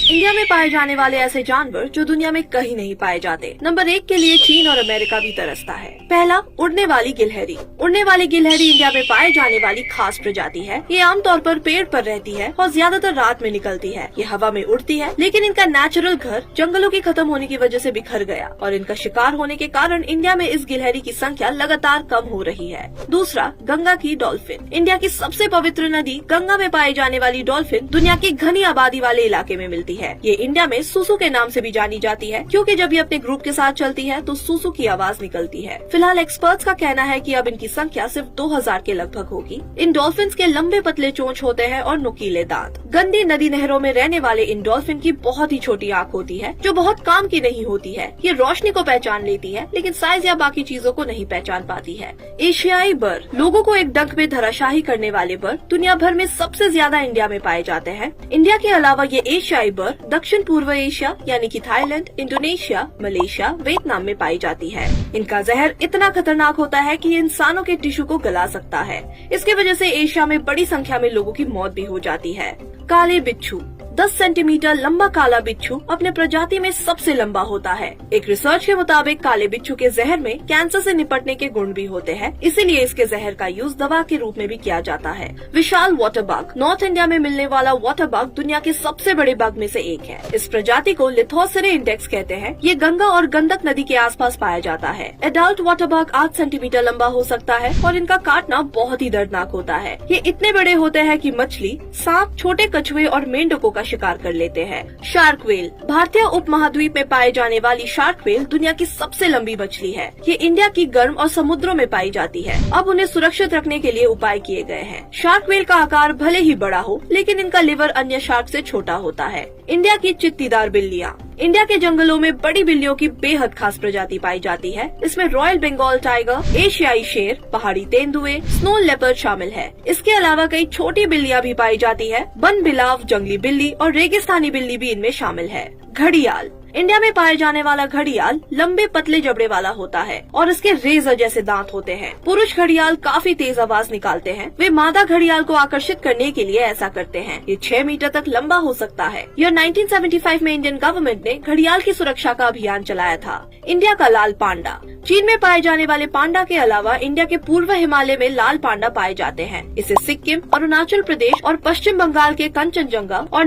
India में पाए जाने वाले ऐसे जानवर जो दुनिया में कहीं नहीं पाए जाते। नंबर 1 के लिए चीन और अमेरिका भी तरसता है। पहला, उड़ने वाली गिलहरी। उड़ने वाली गिलहरी इंडिया में पाए जाने वाली खास प्रजाति है। ये आमतौर पर पेड़ पर रहती है और ज्यादातर रात में निकलती है। ये हवा में उड़ती है, लेकिन इनका नेचुरल घर जंगलों की खत्म होने की वजह से बिखर गया और इनका शिकार होने के कारण इंडिया में इस गिलहरी की संख्या लगातार कम हो रही है। दूसरा, गंगा की डॉल्फिन। इंडिया की सबसे पवित्र नदी गंगा में पाई जाने वाली डॉल्फिन दुनिया की घनी आबादी वाले इलाके में मिलती है। ये इंडिया में सुसु के नाम से भी जानी जाती है, क्योंकि जब ये अपने ग्रुप के साथ चलती है तो सुसु की आवाज निकलती है। फिलहाल एक्सपर्ट्स का कहना है कि अब इनकी संख्या सिर्फ 2000 के लगभग होगी। इन डॉल्फिन्स के लंबे पतले चोंच होते हैं और नुकीले दांत। गंदी नदी नहरों में रहने वाले इन डॉल्फिन की बहुत ही छोटी आंख होती है, जो बहुत काम की नहीं होती है। ये रोशनी को पहचान लेती है, लेकिन साइज या बाकी चीजों को नहीं पहचान पाती है। एशियाई बर, लोगों को एक डंक में धराशाही करने वाले बर दुनिया भर में सबसे ज्यादा इंडिया में पाए जाते हैं। इंडिया के अलावा ये एशियाई बर दक्षिण पूर्व एशिया यानी कि थाईलैंड, इंडोनेशिया, मलेशिया, वियतनाम में पाई जाती है। इनका जहर इतना खतरनाक होता है कि ये इंसानों के टिश्यू को गला सकता है। इसकी वजह से एशिया में बड़ी संख्या में लोगों की मौत भी हो जाती है। काले बिच्छू। 10 सेंटीमीटर लंबा काला बिच्छू अपने प्रजाति में सबसे लंबा होता है। एक रिसर्च के मुताबिक काले बिच्छू के जहर में कैंसर से निपटने के गुण भी होते हैं, इसीलिए इसके जहर का यूज दवा के रूप में भी किया जाता है। विशाल वाटर बग। नॉर्थ इंडिया में मिलने वाला वाटर बग दुनिया के सबसे बड़े बग में से एक है। इस प्रजाति को लिथोसेरे इंडेक्स कहते हैं। ये गंगा और गंडक नदी के आसपास पाया जाता है। एडल्ट वाटर बग 8 सेंटीमीटर लंबा हो सकता है और इनका काटना बहुत ही दर्दनाक होता है। ये इतने बड़े होते हैं कि मछली, सांप, छोटे कछुए और मेंढकों का शिकार कर लेते हैं। Shark well. भारतीय उपमहाद्वीप में पाए जाने वाली शार्क वेल दुनिया की सबसे लंबी मछली है। ये इंडिया की गर्म और समुद्रों में पाई जाती है। अब उन्हें सुरक्षित रखने के लिए उपाय किए गए हैं। शार्क वेल का आकार भले ही बड़ा हो, लेकिन इनका लिवर अन्य शार्क से छोटा होता है। इंडिया की चित्तीदार बिल्लियाँ। इंडिया के जंगलों में बड़ी बिल्लियों की बेहद खास प्रजाति पाई जाती है। इसमें रॉयल बंगाल टाइगर, एशियाई शेर, पहाड़ी तेंदुए, स्नो लेपर्ड शामिल है। इसके अलावा कई छोटी बिल्लियाँ भी पाई जाती है। वन बिलाव, जंगली बिल्ली और रेगिस्तानी बिल्ली भी इनमें शामिल है। घड़ियाल। इंडिया में पाए जाने वाला घड़ियाल लंबे पतले जबड़े वाला होता है और इसके रेजर जैसे दांत होते हैं। पुरुष घड़ियाल काफी तेज आवाज निकालते हैं। वे मादा घड़ियाल को आकर्षित करने के लिए ऐसा करते हैं। ये 6 मीटर तक लंबा हो सकता है। यह 1975 में इंडियन गवर्नमेंट ने घड़ियाल की सुरक्षा का अभियान चलाया था। इंडिया का लाल पांडा। चीन में पाए जाने वाले पांडा के अलावा इंडिया के पूर्व हिमालय में लाल पांडा पाए जाते हैं। इसे सिक्किम, अरुणाचल प्रदेश और पश्चिम बंगाल के कंचनजंगा और